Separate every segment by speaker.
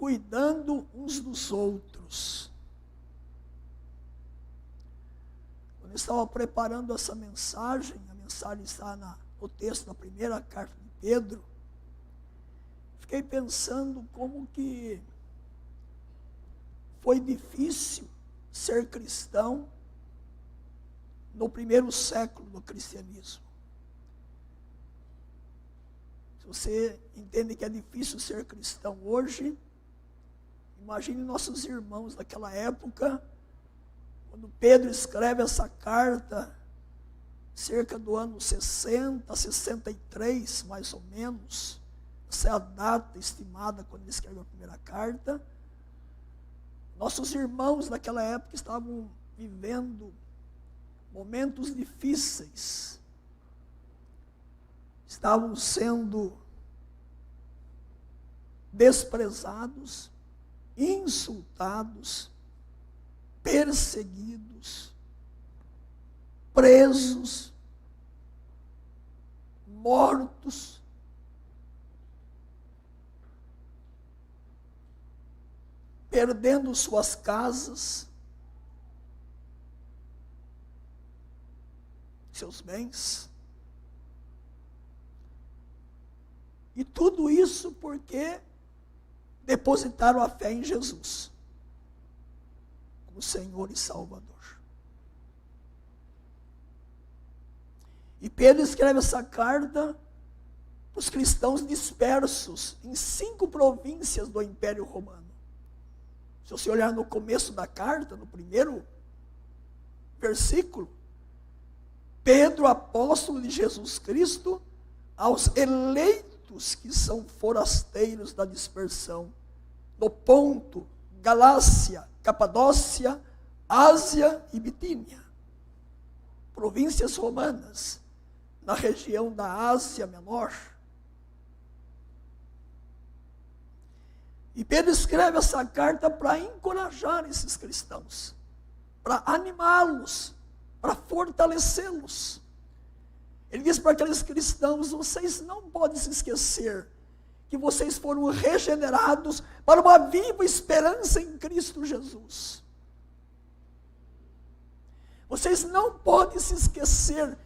Speaker 1: cuidando uns dos outros. Quando eu estava preparando essa mensagem, a mensagem está no texto da primeira carta de Pedro, fiquei pensando como que foi difícil ser cristão no primeiro século do cristianismo. Se você entende que é difícil ser cristão hoje, imagine nossos irmãos daquela época, quando Pedro escreve essa carta, cerca do ano 60, 63, mais ou menos. Essa é a data estimada quando ele escreveu a primeira carta. Nossos irmãos daquela época estavam vivendo momentos difíceis. Estavam sendo desprezados, insultados, perseguidos, presos, mortos. Perdendo suas casas, seus bens. E tudo isso porque depositaram a fé em Jesus como Senhor e Salvador. E Pedro escreve essa carta para os cristãos dispersos em 5 províncias do Império Romano. Se você olhar no começo da carta, no primeiro versículo, Pedro, apóstolo de Jesus Cristo, aos eleitos que são forasteiros da dispersão, no Ponto, Galácia, Capadócia, Ásia e Bitínia, províncias romanas, na região da Ásia Menor. E Pedro escreve essa carta para encorajar esses cristãos, para animá-los, para fortalecê-los. Ele diz para aqueles cristãos: vocês não podem se esquecer que vocês foram regenerados para uma viva esperança em Cristo Jesus. Vocês não podem se esquecer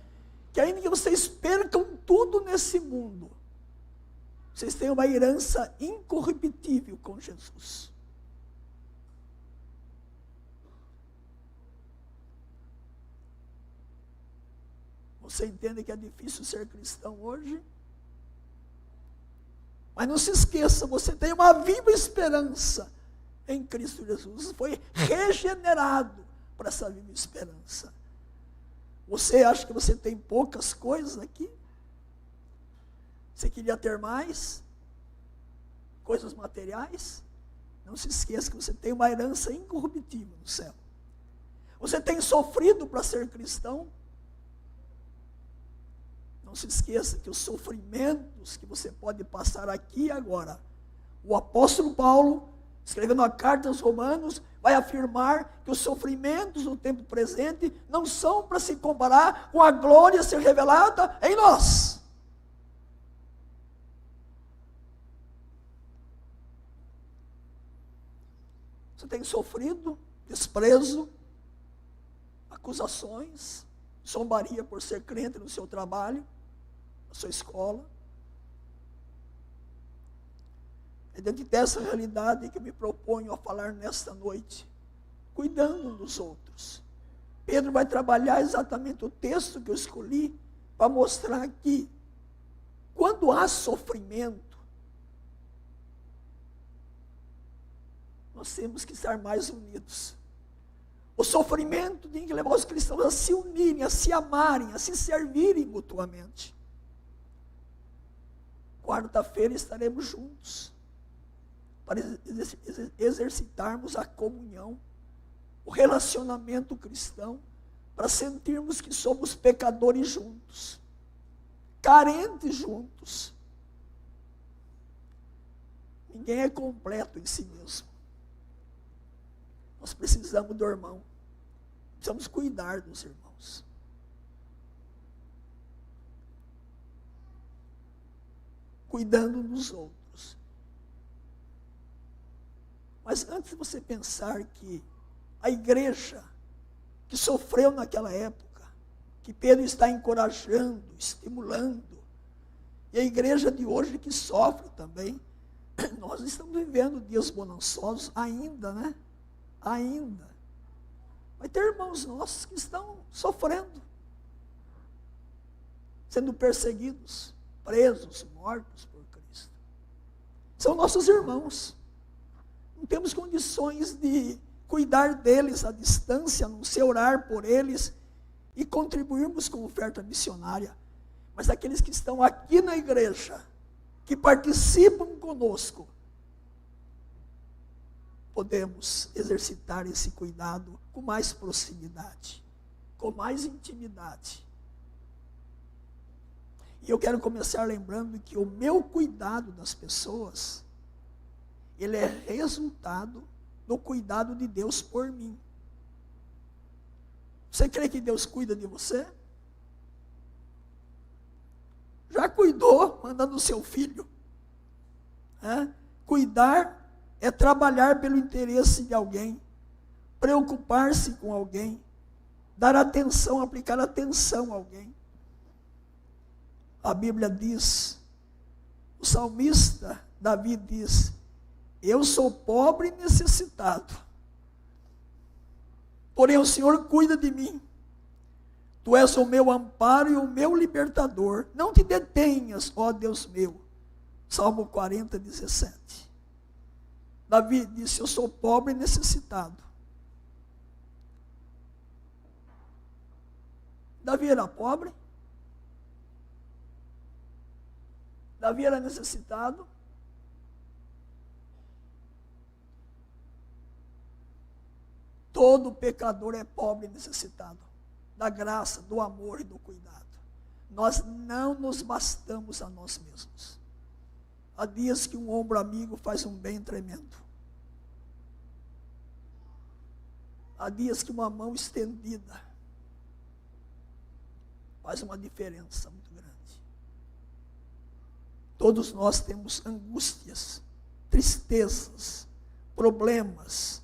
Speaker 1: que ainda que vocês percam tudo nesse mundo, vocês têm uma herança incorruptível com Jesus. Você entende que é difícil ser cristão hoje? Mas não se esqueça, você tem uma viva esperança em Cristo Jesus. Você foi regenerado para essa viva esperança. Você acha que você tem poucas coisas aqui? Você queria ter mais? Coisas materiais? Não se esqueça que você tem uma herança incorruptível no céu. Você tem sofrido para ser cristão? Não se esqueça que os sofrimentos que você pode passar aqui e agora, o apóstolo Paulo, escrevendo a carta aos Romanos, vai afirmar que os sofrimentos do tempo presente não são para se comparar com a glória a ser revelada em nós. Você tem sofrido desprezo, acusações, zombaria por ser crente no seu trabalho, na sua escola. É diante dessa realidade que eu me proponho a falar nesta noite, cuidando dos outros. Pedro vai trabalhar exatamente o texto que eu escolhi para mostrar que quando há sofrimento, nós temos que estar mais unidos. O sofrimento tem que levar os cristãos a se unirem, a se amarem, a se servirem mutuamente. Quarta-feira estaremos juntos para exercitarmos a comunhão, o relacionamento cristão, para sentirmos que somos pecadores juntos, carentes juntos. Ninguém é completo em si mesmo. Nós precisamos do irmão. Precisamos cuidar dos irmãos. Cuidando dos outros. Mas antes de você pensar que a igreja que sofreu naquela época, que Pedro está encorajando, estimulando, e a igreja de hoje que sofre também, nós estamos vivendo dias bonançosos ainda, né? Ainda. Vai ter irmãos nossos que estão sofrendo, sendo perseguidos, presos, mortos por Cristo. São nossos irmãos. Não temos condições de cuidar deles à distância, não sei, orar por eles e contribuirmos com oferta missionária. Mas aqueles que estão aqui na igreja, que participam conosco, podemos exercitar esse cuidado com mais proximidade, com mais intimidade. E eu quero começar lembrando que o meu cuidado das pessoas, ele é resultado do cuidado de Deus por mim. Você crê que Deus cuida de você? Já cuidou, mandando o seu filho. Cuidar é trabalhar pelo interesse de alguém, preocupar-se com alguém, dar atenção, aplicar atenção a alguém. A Bíblia diz, o salmista Davi diz, eu sou pobre e necessitado, porém o Senhor cuida de mim. Tu és o meu amparo e o meu libertador. Não te detenhas, ó Deus meu. Salmo 40, 17. Davi disse, eu sou pobre e necessitado. Davi era pobre? Davi era necessitado? Todo pecador é pobre e necessitado da graça, do amor e do cuidado. Nós não nos bastamos a nós mesmos. Há dias que um ombro amigo faz um bem tremendo. Há dias que uma mão estendida faz uma diferença muito grande. Todos nós temos angústias, tristezas, problemas,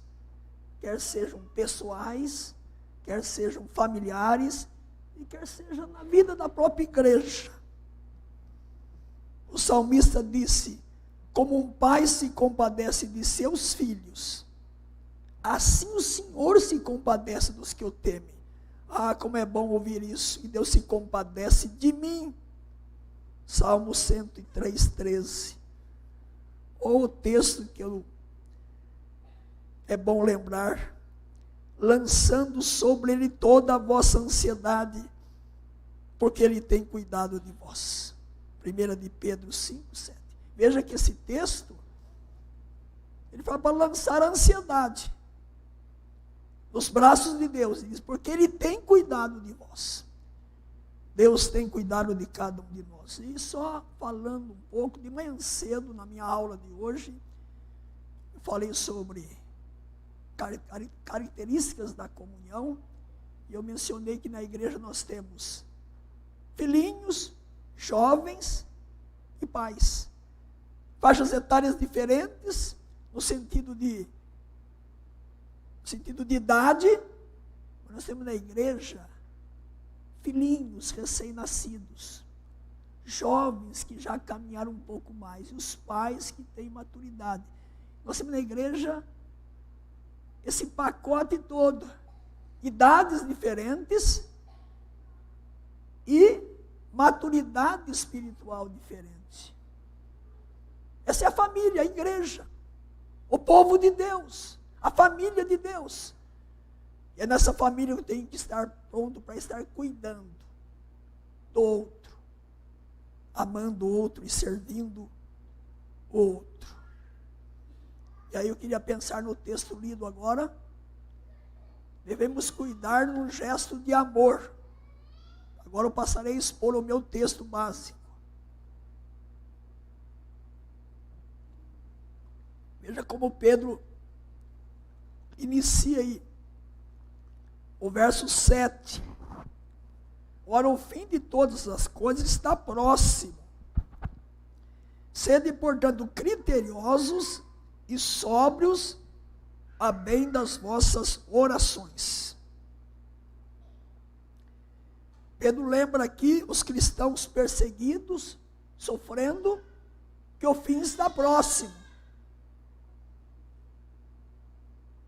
Speaker 1: quer sejam pessoais, quer sejam familiares, e quer seja na vida da própria igreja. O salmista disse, como um pai se compadece de seus filhos, assim o Senhor se compadece dos que o temem. Ah, como é bom ouvir isso, e Deus se compadece de mim. Salmo 103, 13. Ou o texto que é bom lembrar, lançando sobre ele toda a vossa ansiedade, porque ele tem cuidado de vós. 1 de Pedro 5, 7. Veja que esse texto, ele fala para lançar a ansiedade nos braços de Deus. Ele diz, porque ele tem cuidado de vós. Deus tem cuidado de cada um de nós. E só falando um pouco, de manhã cedo, na minha aula de hoje, eu falei sobre características da comunhão, e eu mencionei que na igreja nós temos filhinhos, jovens e pais, faixas etárias diferentes, no sentido de idade. Nós temos na igreja filhinhos recém-nascidos, jovens que já caminharam um pouco mais, e os pais que têm maturidade. Nós temos na igreja esse pacote todo, idades diferentes e maturidade espiritual diferente. Essa é a família, a igreja, o povo de Deus, a família de Deus. E é nessa família que eu tenho que estar pronto para estar cuidando do outro, amando o outro e servindo o outro. E aí eu queria pensar no texto lido agora. Devemos cuidar num gesto de amor. Agora eu passarei a expor o meu texto básico. Veja como Pedro inicia aí. O verso 7. Ora, o fim de todas as coisas está próximo. Sede, portanto, criteriosos e sóbrios a bem das vossas orações. Pedro lembra aqui os cristãos perseguidos, sofrendo, que o fim está próximo.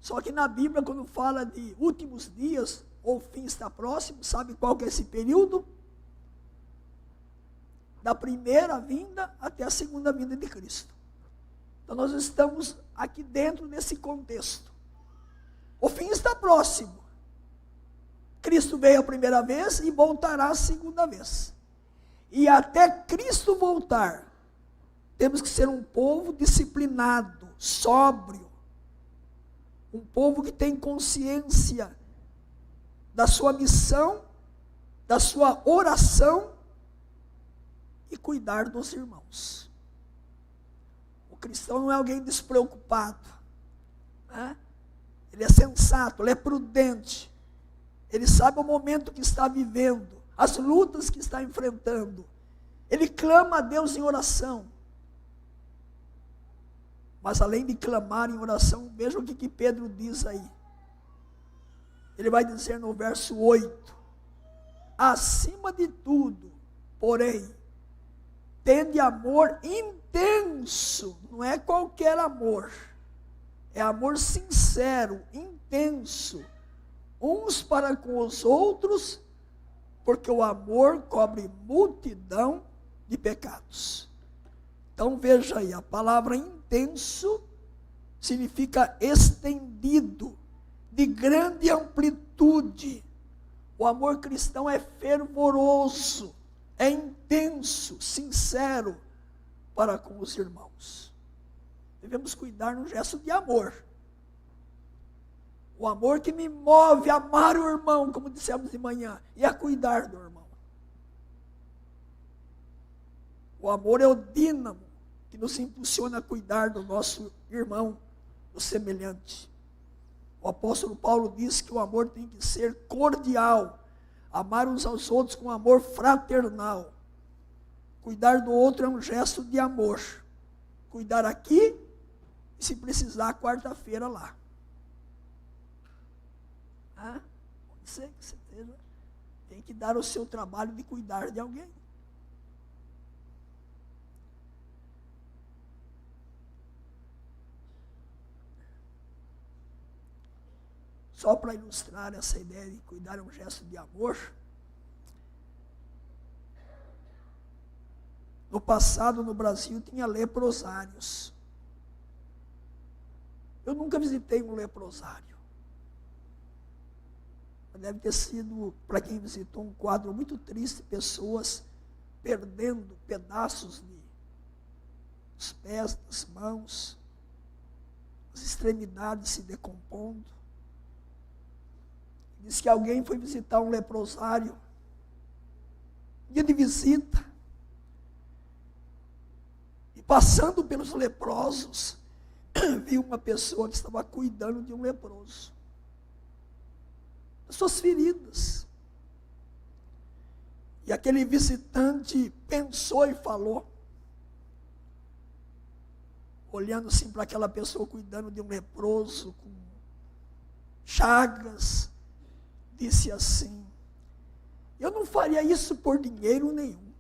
Speaker 1: Só que na Bíblia, quando fala de últimos dias, ou o fim está próximo, sabe qual que é esse período? Da primeira vinda até a segunda vinda de Cristo. Então nós estamos aqui dentro desse contexto. O fim está próximo. Cristo veio a primeira vez e voltará a segunda vez. E até Cristo voltar, temos que ser um povo disciplinado, sóbrio. Um povo que tem consciência da sua missão, da sua oração e cuidar dos irmãos. O cristão não é alguém despreocupado, né? Ele é sensato, ele é prudente, ele sabe o momento que está vivendo, as lutas que está enfrentando, ele clama a Deus em oração. Mas além de clamar em oração, veja o que Pedro diz aí. Ele vai dizer no verso 8: acima de tudo, porém, tende amor intenso, não é qualquer amor, é amor sincero, intenso, uns para com os outros, porque o amor cobre multidão de pecados. Então veja aí, a palavra intenso significa estendido, de grande amplitude. O amor cristão é fervoroso, é intenso, sincero para com os irmãos. Devemos cuidar no gesto de amor. O amor que me move a amar o irmão, como dissemos de manhã, e a cuidar do irmão. O amor é o dínamo que nos impulsiona a cuidar do nosso irmão, do semelhante. O apóstolo Paulo diz que o amor tem que ser cordial, amar uns aos outros com amor fraternal. Cuidar do outro é um gesto de amor. Cuidar aqui e, se precisar, quarta-feira lá. Pode ser que você tem que dar o seu trabalho de cuidar de alguém. Só para ilustrar essa ideia de cuidar é um gesto de amor. No passado, no Brasil, tinha leprosários. Eu nunca visitei um leprosário. Deve ter sido, para quem visitou, um quadro muito triste, pessoas perdendo pedaços dos pés, das mãos, as extremidades se decompondo. Diz que alguém foi visitar um leprosário, dia de visita, e passando pelos leprosos, viu uma pessoa que estava cuidando de um leproso. Pessoas feridas. E aquele visitante pensou e falou, olhando assim para aquela pessoa cuidando de um leproso com chagas, disse assim: eu não faria isso por dinheiro nenhum.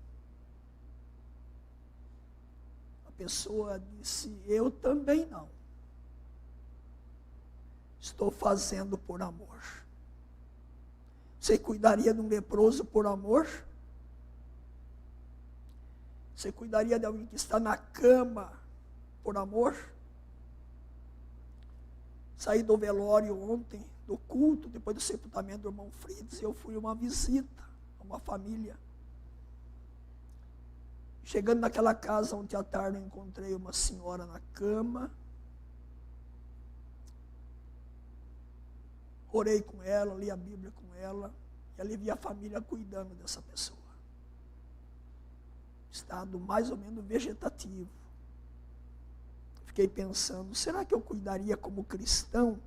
Speaker 1: A pessoa disse: eu também não. Estou fazendo por amor. Você cuidaria de um leproso por amor? Você cuidaria de alguém que está na cama por amor? Saí do velório ontem, do culto, depois do sepultamento do irmão Fritz, eu fui a uma visita a uma família. Chegando naquela casa ontem à tarde, eu encontrei uma senhora na cama. Orei com ela, li a Bíblia com ela, e ali vi a família cuidando dessa pessoa. Estado mais ou menos vegetativo. Fiquei pensando, será que eu cuidaria como cristão?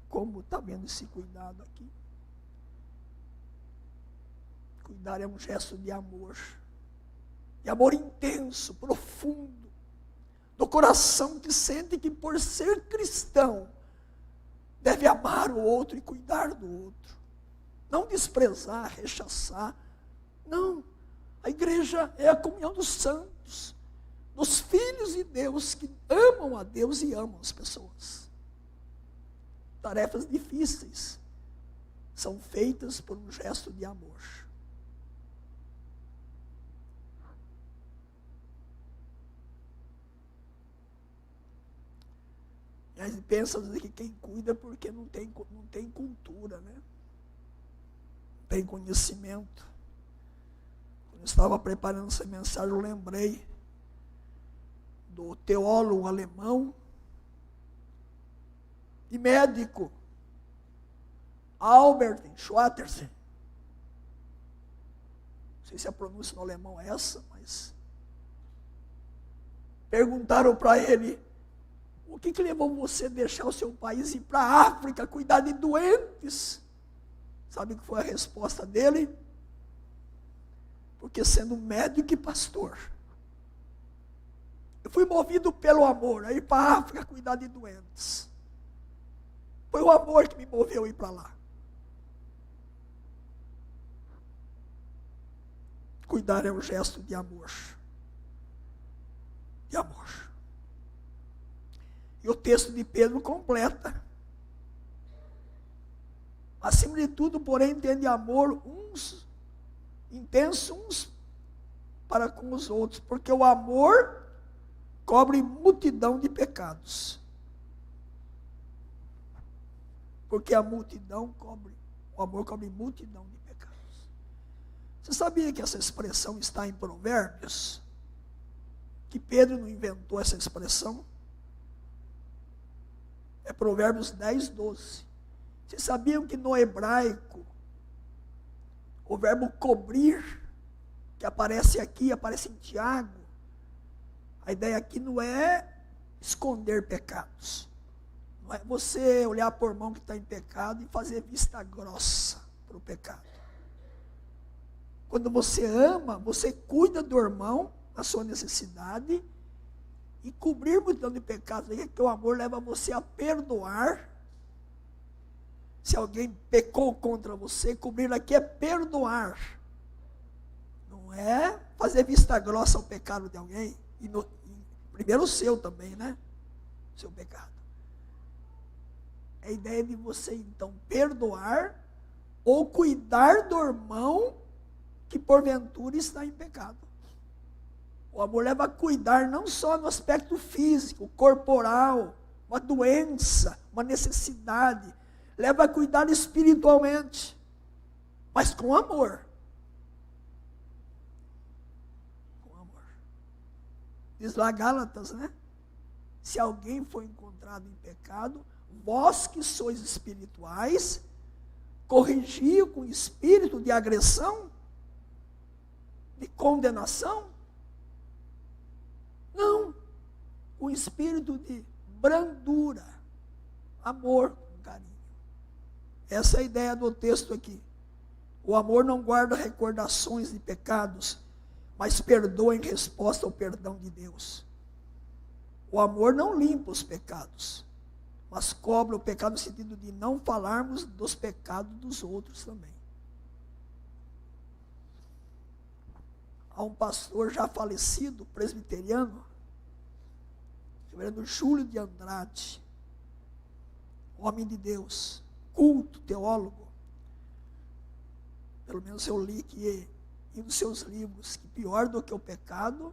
Speaker 1: Como está vendo esse cuidado aqui? Cuidar é um gesto de amor. De amor intenso, profundo. Do coração que sente que por ser cristão, deve amar o outro e cuidar do outro. Não desprezar, rechaçar. Não. A igreja é a comunhão dos santos, dos filhos de Deus que amam a Deus e amam as pessoas. Tarefas difíceis são feitas por um gesto de amor. E aí pensa que quem cuida é porque não tem cultura, né? Não tem conhecimento. Quando eu estava preparando essa mensagem, eu lembrei do teólogo alemão e médico Albert Schweitzer. Não sei se a pronúncia no alemão é essa, mas perguntaram para ele: o que levou você a deixar o seu país e ir para a África cuidar de doentes? Sabe o que foi a resposta dele? Porque sendo médico e pastor, eu fui movido pelo amor a ir para a África cuidar de doentes. Foi o amor que me moveu a ir para lá. Cuidar é um gesto de amor. De amor. E o texto de Pedro completa. Acima de tudo, porém, tende amor uns, intenso uns para com os outros, porque o amor cobre multidão de pecados. Porque o amor cobre multidão de pecados. Você sabia que essa expressão está em Provérbios? Que Pedro não inventou essa expressão? É Provérbios 10, 12. Vocês sabiam que no hebraico, o verbo cobrir, que aparece aqui, aparece em Tiago, a ideia aqui não é esconder pecados. Não é você olhar para o irmão que está em pecado e fazer vista grossa para o pecado. Quando você ama, você cuida do irmão, a sua necessidade, e cobrir multidão de pecados, que o amor leva você a perdoar. Se alguém pecou contra você, cobrir aqui é perdoar. Não é fazer vista grossa ao pecado de alguém. Primeiro o seu também, né? O seu pecado. É a ideia de você, então, perdoar ou cuidar do irmão que porventura está em pecado. O amor leva a cuidar não só no aspecto físico, corporal, uma doença, uma necessidade. Leva a cuidar espiritualmente, mas com amor. Com amor. Diz lá Gálatas, né? Se alguém for encontrado em pecado, vós que sois espirituais, corrigiu com espírito de agressão, de condenação? Não, o espírito de brandura, amor, carinho. Essa é a ideia do texto aqui. O amor não guarda recordações de pecados, mas perdoa em resposta ao perdão de Deus. O amor não limpa os pecados, mas cobre o pecado no sentido de não falarmos dos pecados dos outros também. Há um pastor já falecido, presbiteriano, reverendo Júlio de Andrade, homem de Deus, culto, teólogo. Pelo menos eu li que em um dos seus livros, que pior do que o pecado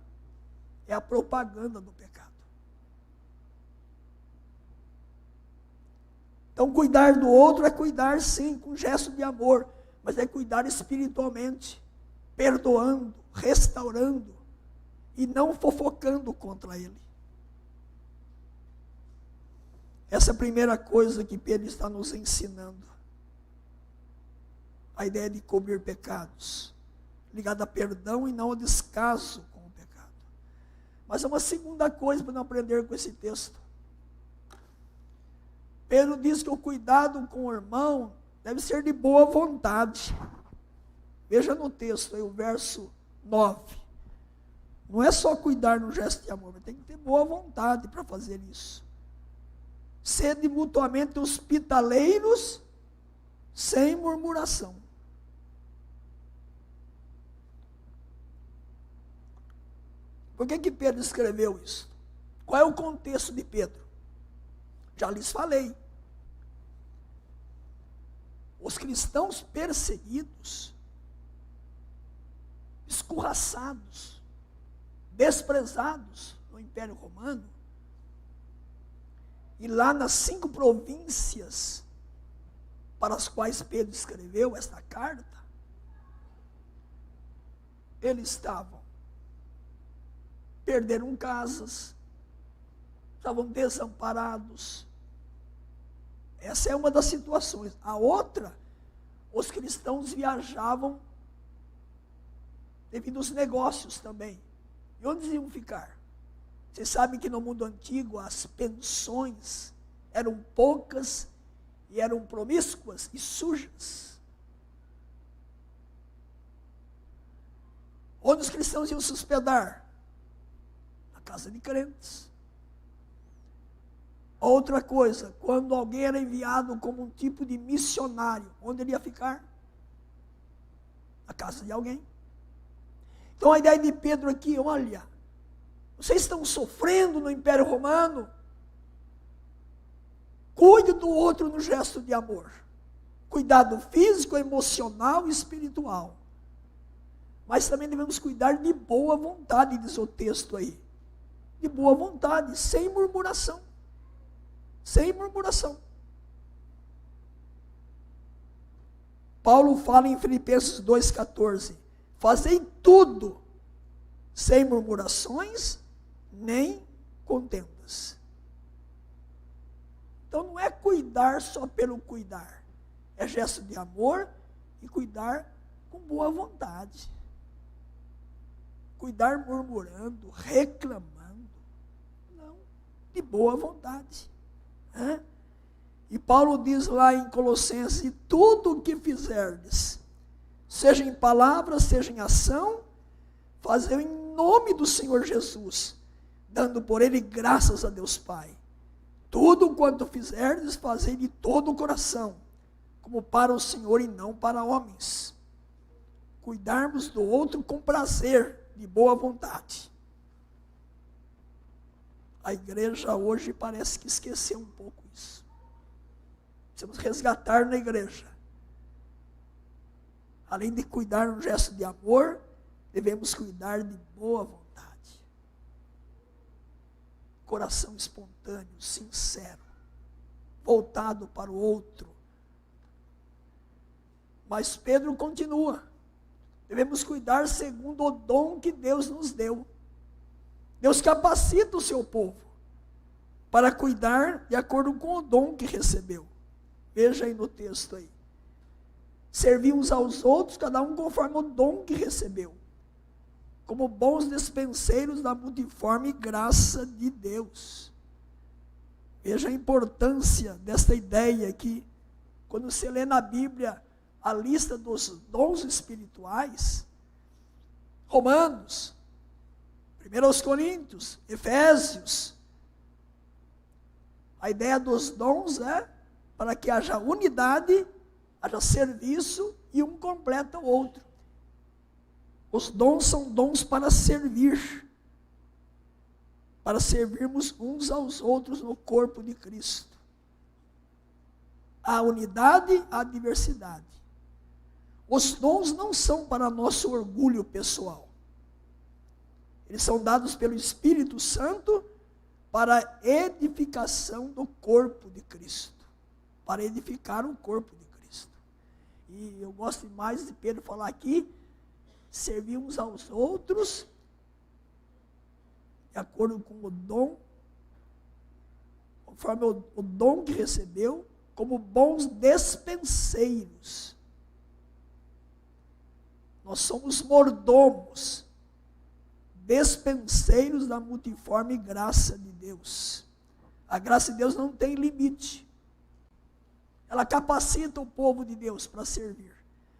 Speaker 1: é a propaganda do pecado. Então, cuidar do outro é cuidar, sim, com gesto de amor, mas é cuidar espiritualmente, perdoando, restaurando e não fofocando contra ele. Essa é a primeira coisa que Pedro está nos ensinando. A ideia de cobrir pecados, ligada a perdão e não ao descaso com o pecado. Mas é uma segunda coisa para não aprender com esse texto. Pedro diz que o cuidado com o irmão deve ser de boa vontade. Veja no texto aí o verso 9. Não é só cuidar no gesto de amor, mas tem que ter boa vontade para fazer isso. Sede mutuamente hospitaleiros, sem murmuração. Por que Pedro escreveu isso? Qual é o contexto de Pedro? Já lhes falei. Os cristãos perseguidos, escorraçados, desprezados no Império Romano, e lá nas 5 províncias para as quais Pedro escreveu esta carta, eles perderam casas, estavam desamparados. Essa é uma das situações. A outra, os cristãos viajavam devido aos negócios também. E onde iam ficar? Vocês sabem que no mundo antigo as pensões eram poucas e eram promíscuas e sujas. Onde os cristãos iam se hospedar? Na casa de crentes. Outra coisa, quando alguém era enviado como um tipo de missionário, onde ele ia ficar? Na casa de alguém. Então a ideia de Pedro aqui, olha, vocês estão sofrendo no Império Romano, cuide do outro no gesto de amor. Cuidado físico, emocional e espiritual. Mas também devemos cuidar de boa vontade, diz o texto aí. De boa vontade, sem murmuração. Sem murmuração. Paulo fala em Filipenses 2,14. Fazei tudo sem murmurações, nem contendas. Então não é cuidar só pelo cuidar. É gesto de amor e cuidar com boa vontade. Cuidar murmurando, reclamando. Não, de boa vontade. E Paulo diz lá em Colossenses, tudo o que fizerdes, seja em palavra, seja em ação, fazei em nome do Senhor Jesus, dando por ele graças a Deus Pai. Tudo quanto fizerdes, fazei de todo o coração, como para o Senhor e não para homens. Cuidarmos do outro com prazer, de boa vontade. A igreja hoje parece que esqueceu um pouco isso. Precisamos resgatar na igreja. Além de cuidar no gesto de amor, devemos cuidar de boa vontade. Coração espontâneo, sincero, voltado para o outro. Mas Pedro continua. Devemos cuidar segundo o dom que Deus nos deu. Deus capacita o seu povo para cuidar de acordo com o dom que recebeu. Veja aí no texto aí. Servir uns aos outros, cada um conforme o dom que recebeu, como bons despenseiros da multiforme graça de Deus. Veja a importância desta ideia aqui. Quando você lê na Bíblia a lista dos dons espirituais, Romanos, 1 Coríntios, Efésios, a ideia dos dons é para que haja unidade, haja serviço e um completa o outro. Os dons são dons para servir, para servirmos uns aos outros no corpo de Cristo. Há unidade, há diversidade. Os dons não são para nosso orgulho pessoal. Eles são dados pelo Espírito Santo para a edificação do corpo de Cristo. Para edificar o corpo de Cristo. E eu gosto mais de Pedro falar aqui, servir uns aos outros, de acordo com o dom, conforme o dom que recebeu, como bons despenseiros. Nós somos mordomos, despenseiros da multiforme graça de Deus. A graça de Deus não tem limite. Ela capacita o povo de Deus para servir,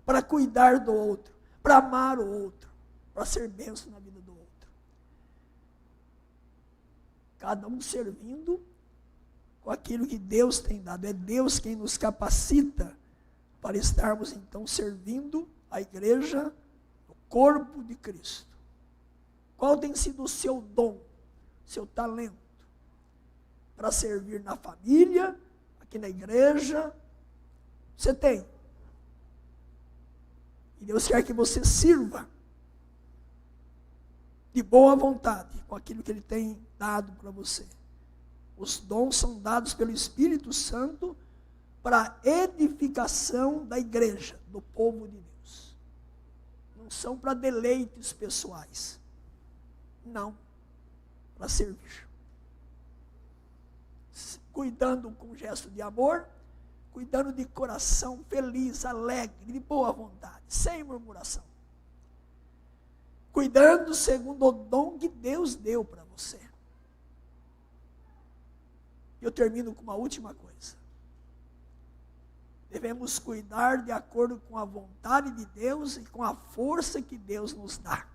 Speaker 1: para cuidar do outro, para amar o outro, para ser bênção na vida do outro. Cada um servindo com aquilo que Deus tem dado. É Deus quem nos capacita para estarmos então servindo a igreja, o corpo de Cristo. Qual tem sido o seu dom, seu talento para servir na família, aqui na igreja? Você tem. E Deus quer que você sirva de boa vontade com aquilo que Ele tem dado para você. Os dons são dados pelo Espírito Santo para a edificação da igreja, do povo de Deus. Não são para deleites pessoais. Não. Para servir. Cuidando com gesto de amor, cuidando de coração feliz, alegre, de boa vontade, sem murmuração. Cuidando segundo o dom que Deus deu para você. Eu termino com uma última coisa. Devemos cuidar de acordo com a vontade de Deus e com a força que Deus nos dá.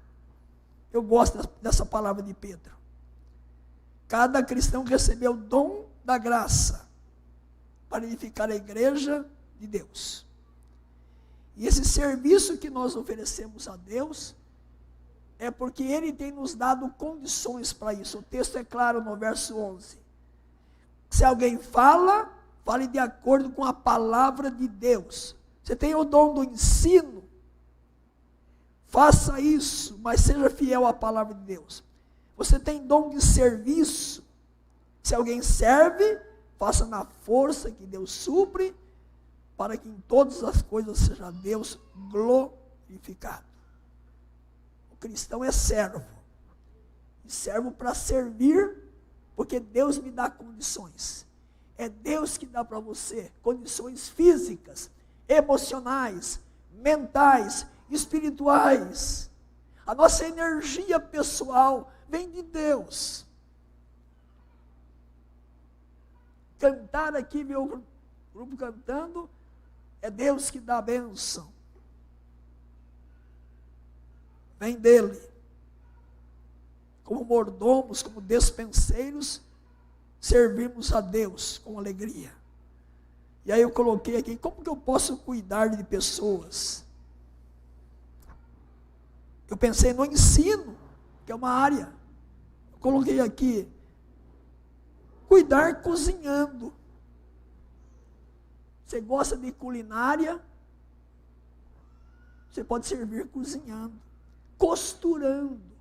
Speaker 1: Eu gosto dessa palavra de Pedro. Cada cristão recebeu o dom da graça para edificar a igreja de Deus. E esse serviço que nós oferecemos a Deus é porque Ele tem nos dado condições para isso. O texto é claro no verso 11. Se alguém fala, fale de acordo com a palavra de Deus. Você tem o dom do ensino, faça isso, mas seja fiel à palavra de Deus. Você tem dom de serviço. Se alguém serve, faça na força que Deus supre, para que em todas as coisas seja Deus glorificado. O cristão é servo. E servo para servir, porque Deus me dá condições. É Deus que dá para você condições físicas, emocionais, mentais, espirituais. A nossa energia pessoal vem de Deus. Cantar aqui, ver o grupo cantando, é Deus que dá a bênção. Vem dele. Como mordomos, como despenseiros, servimos a Deus com alegria. E aí eu coloquei aqui, como que eu posso cuidar de pessoas? Eu pensei no ensino, que é uma área. Eu coloquei aqui, cuidar cozinhando. Você gosta de culinária? Você pode servir cozinhando, costurando.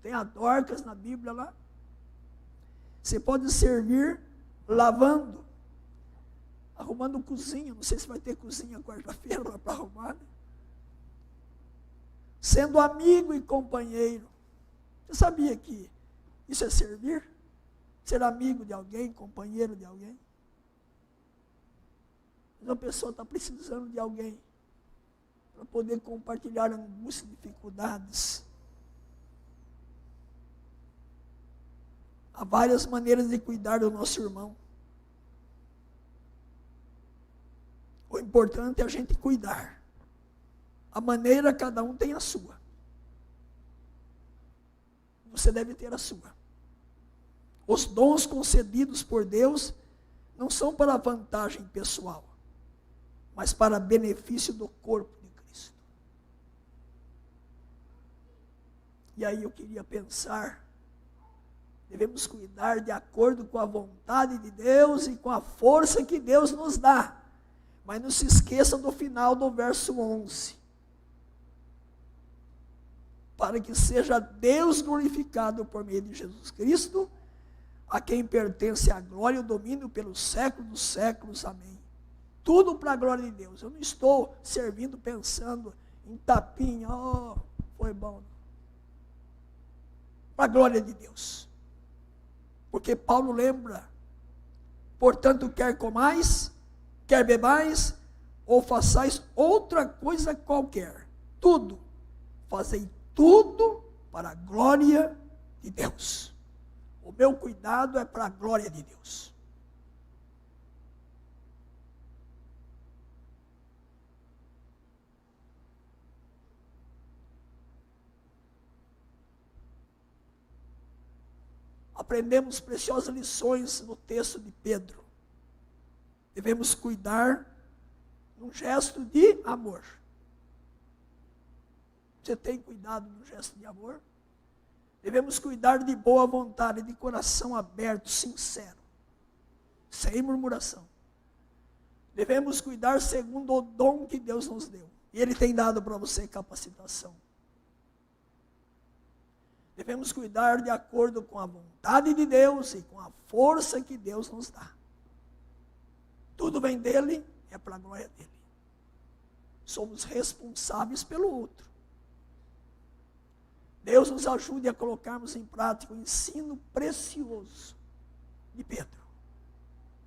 Speaker 1: Tem a Dorcas na Bíblia lá. Você pode servir lavando, arrumando cozinha. Não sei se vai ter cozinha quarta-feira lá para arrumar. Né? Sendo amigo e companheiro. Você sabia que isso é servir? Ser amigo de alguém, companheiro de alguém? Uma pessoa está precisando de alguém para poder compartilhar angústias e dificuldades. Há várias maneiras de cuidar do nosso irmão. O importante é a gente cuidar. A maneira, cada um tem a sua. Você deve ter a sua. Os dons concedidos por Deus não são para vantagem pessoal, mas para benefício do corpo de Cristo. E aí eu queria pensar, devemos cuidar de acordo com a vontade de Deus e com a força que Deus nos dá. Mas não se esqueça do final do verso 11. Para que seja Deus glorificado por meio de Jesus Cristo, a quem pertence a glória e o domínio pelos séculos dos séculos. Amém. Tudo para a glória de Deus. Eu não estou servindo pensando em tapinha, foi bom. Para a glória de Deus. Porque Paulo lembra, portanto, quer comais, quer bebais, ou façais outra coisa qualquer. Tudo, fazei tudo para a glória de Deus. O meu cuidado é para a glória de Deus. A aprendemos preciosas lições no texto de Pedro. Devemos cuidar num gesto de amor. Você tem cuidado no gesto de amor? Devemos cuidar de boa vontade, de coração aberto, sincero, sem murmuração. Devemos cuidar segundo o dom que Deus nos deu. E Ele tem dado para você capacitação. Devemos cuidar de acordo com a vontade de Deus e com a força que Deus nos dá. Tudo vem dEle, é para a glória dEle. Somos responsáveis pelo outro. Deus nos ajude a colocarmos em prática o ensino precioso de Pedro.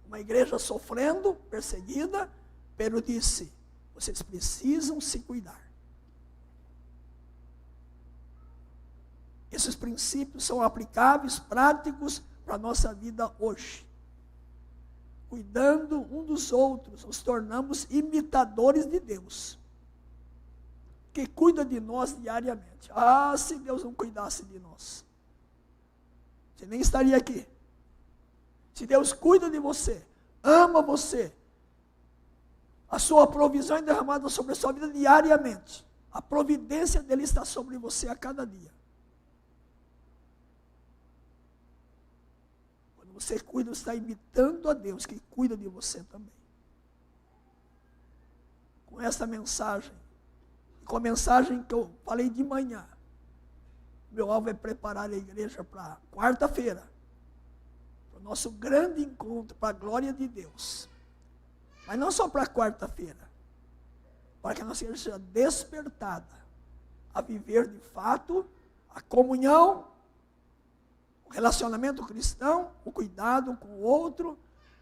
Speaker 1: Uma igreja sofrendo, perseguida, Pedro disse, vocês precisam se cuidar. Esses princípios são aplicáveis, práticos para a nossa vida hoje. Cuidando um dos outros, nos tornamos imitadores de Deus, que cuida de nós diariamente. Ah, se Deus não cuidasse de nós, você nem estaria aqui. Se Deus cuida de você, ama você, a sua provisão é derramada sobre a sua vida diariamente. A providência dele está sobre você a cada dia. Quando você cuida, você está imitando a Deus, que cuida de você também. Com essa mensagem, com a mensagem que eu falei de manhã, meu alvo é preparar a igreja para quarta-feira, para o nosso grande encontro, para a glória de Deus. Mas não só para quarta-feira, para que a nossa igreja seja despertada a viver de fato a comunhão, o relacionamento cristão, o cuidado com o outro,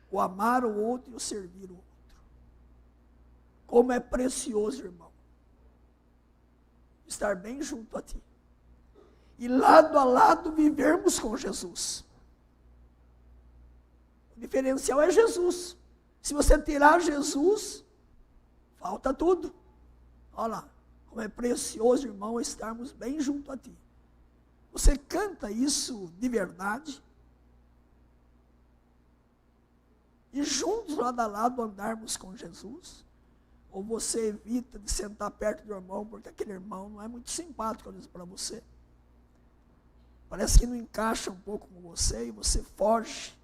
Speaker 1: o amar o outro e o servir o outro. Como é precioso, irmão, estar bem junto a ti. E lado a lado vivermos com Jesus. O diferencial é Jesus. Se você tirar Jesus, falta tudo. Olha lá, como é precioso, irmão, estarmos bem junto a ti. Você canta isso de verdade? E juntos, lado a lado, andarmos com Jesus? Ou você evita de sentar perto do irmão, porque aquele irmão não é muito simpático para você? Parece que não encaixa um pouco com você e você foge.